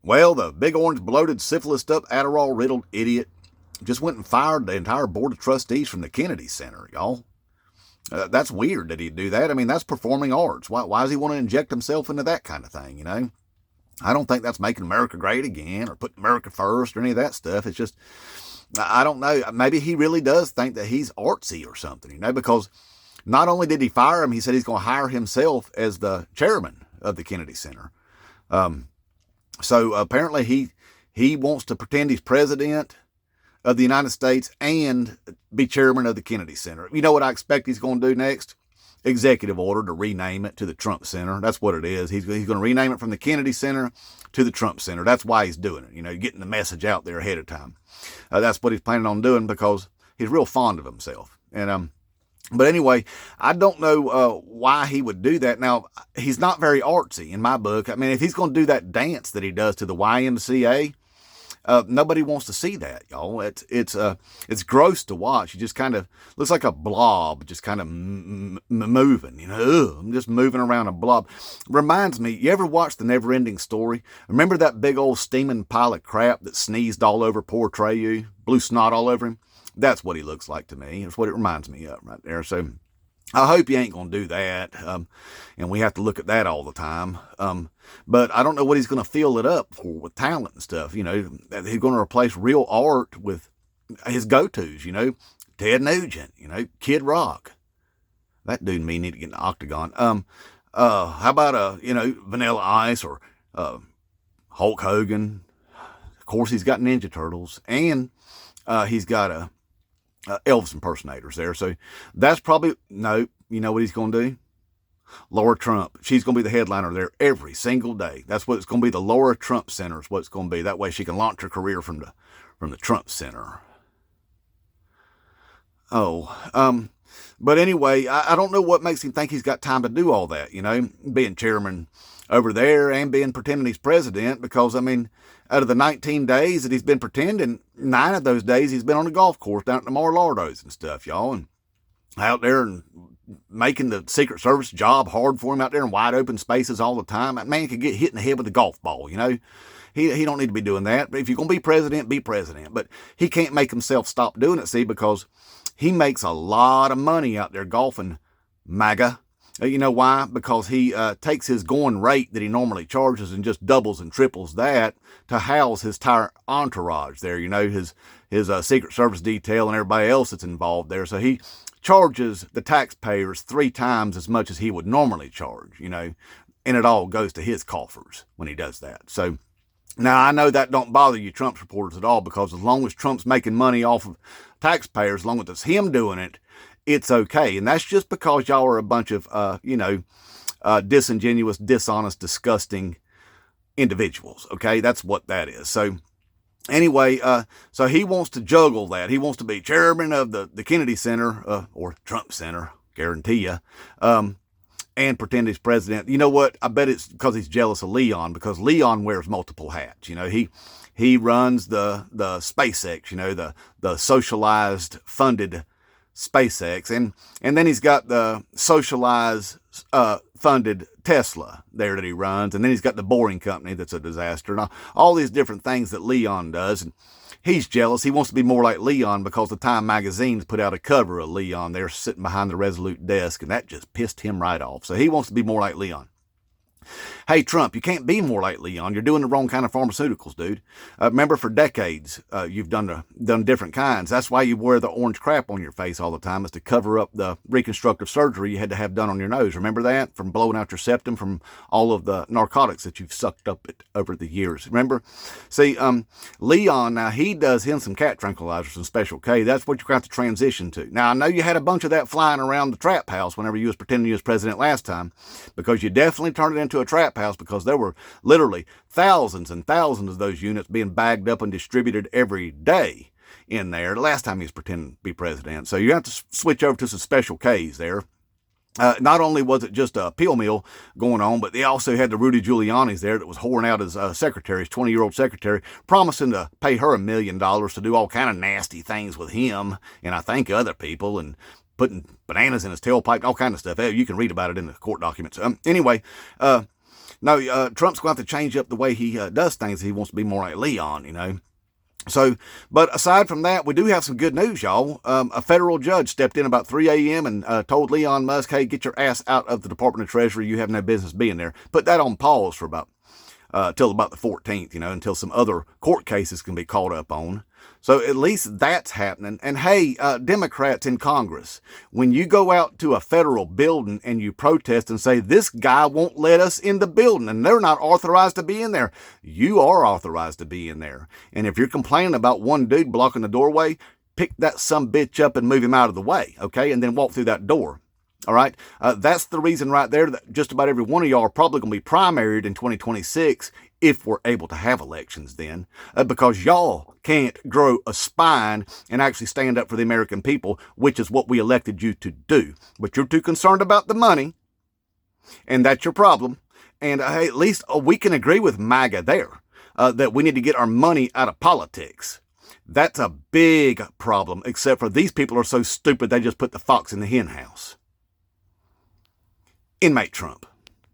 Well, the big orange bloated syphilis up Adderall riddled idiot just went and fired the entire board of trustees from the Kennedy Center, y'all. That's weird that he'd do that. I mean, that's performing arts. Why does he want to inject himself into that kind of thing, you know? I don't think that's making America great again or putting America first or any of that stuff. It's just, I don't know. Maybe he really does think that he's artsy or something, you know, because not only did he fire him, he said he's going to hire himself as the chairman of the Kennedy Center. So apparently he wants to pretend he's president of the United States and be chairman of the Kennedy Center. You know what I expect he's going to do next? Executive order to rename it to the Trump Center. That's what it is. He's going to rename it from the Kennedy Center to the Trump Center. That's why he's doing it, you know, getting the message out there ahead of time. That's what he's planning on doing because he's real fond of himself. And but anyway, I don't know why he would do that. Now, he's not very artsy in my book. I mean, if he's going to do that dance that he does to the YMCA, nobody wants to see that, y'all. It's gross to watch. He just kind of looks like a blob, just kind of moving. You know, I'm just moving around a blob. Reminds me, you ever watch The Never-Ending Story? Remember that big old steaming pile of crap that sneezed all over poor Treyu, blew snot all over him? That's what he looks like to me. That's what it reminds me of right there. So I hope you ain't going to do that. And we have to look at that all the time. But I don't know what he's going to fill it up for with talent and stuff. You know, he's going to replace real art with his go-tos, you know, Ted Nugent, you know, Kid Rock. That dude and me need to get in the octagon. How about, you know, Vanilla Ice or Hulk Hogan? Of course, he's got Ninja Turtles. And he's got Elvis impersonators there. So that's probably, no, you know what he's going to do? Laura Trump. She's going to be the headliner there every single day. That's what it's going to be. The Laura Trump Center is what it's going to be. That way she can launch her career from the Trump Center. But anyway, I don't know what makes him think he's got time to do all that, you know, being chairman over there and being pretending he's president, because, I mean, out of the 19 days that he's been pretending, 9 of those days he's been on the golf course down at the Mar-a-Lago's and stuff, y'all, and out there and making the Secret Service job hard for him out there in wide open spaces all the time. That man could get hit in the head with a golf ball, you know. He don't need to be doing that. But if you're going to be president, be president. But he can't make himself stop doing it, see, because he makes a lot of money out there golfing, MAGA. You know why? Because he takes his going rate that he normally charges and just doubles and triples that to house his entire entourage there. You know, his Secret Service detail and everybody else that's involved there. So he charges the taxpayers 3 times as much as he would normally charge, you know, and it all goes to his coffers when he does that. So now I know that don't bother you Trump supporters at all, because as long as Trump's making money off of taxpayers, as long as it's him doing it, it's okay. And that's just because y'all are a bunch of, disingenuous, dishonest, disgusting individuals. Okay. That's what that is. So anyway, so he wants to juggle that. He wants to be chairman of the Kennedy Center, or Trump Center, guarantee you, and pretend he's president. You know what? I bet it's because he's jealous of Leon, because Leon wears multiple hats. You know, he runs the SpaceX, you know, the socialized funded SpaceX, and then he's got the socialized funded Tesla there that he runs, and then he's got the Boring Company that's a disaster, and all these different things that Leon does. And he's jealous. He wants to be more like Leon, because the Time magazine's put out a cover of Leon there sitting behind the Resolute desk, and that just pissed him right off. So he wants to be more like Leon. Hey, Trump, you can't be more like Leon. You're doing the wrong kind of pharmaceuticals, dude. Remember, for decades, you've done different kinds. That's why you wear the orange crap on your face all the time, is to cover up the reconstructive surgery you had to have done on your nose. Remember that? From blowing out your septum from all of the narcotics that you've sucked up over the years. Remember? See, Leon, now, he does him some cat tranquilizers and Special K. That's what you're going to have to transition to. Now, I know you had a bunch of that flying around the trap house whenever you was pretending you was president last time, because you definitely turned it into a trap house, because there were literally thousands and thousands of those units being bagged up and distributed every day in there the last time he was pretending to be president. So you have to switch over to some Special Ks there. Not only was it just a pill mill going on, but they also had the Rudy Giuliani's there that was whoring out his secretary, his 20-year-old secretary, promising to pay her $1 million to do all kind of nasty things with him and I think other people, and putting bananas in his tailpipe, all kind of stuff. You can read about it in the court documents. Anyway, No, Trump's going to have to change up the way he does things. He wants to be more like Leon, you know. So, but aside from that, we do have some good news, y'all. A federal judge stepped in about 3 a.m. and told Elon Musk, hey, get your ass out of the Department of Treasury. You have no business being there. Put that on pause for about till about the 14th, you know, until some other court cases can be caught up on. So at least that's happening. And hey, Democrats in Congress, when you go out to a federal building and you protest and say, this guy won't let us in the building and they're not authorized to be in there, you are authorized to be in there. And if you're complaining about one dude blocking the doorway, pick that sumbitch up and move him out of the way, okay? And then walk through that door. All right. That's the reason right there that just about every one of y'all are probably going to be primaried in 2026 if we're able to have elections then, because y'all can't grow a spine and actually stand up for the American people, which is what we elected you to do. But you're too concerned about the money, and that's your problem. And hey, at least we can agree with MAGA there, that we need to get our money out of politics. That's a big problem, except for these people are so stupid they just put the fox in the hen house. Inmate Trump.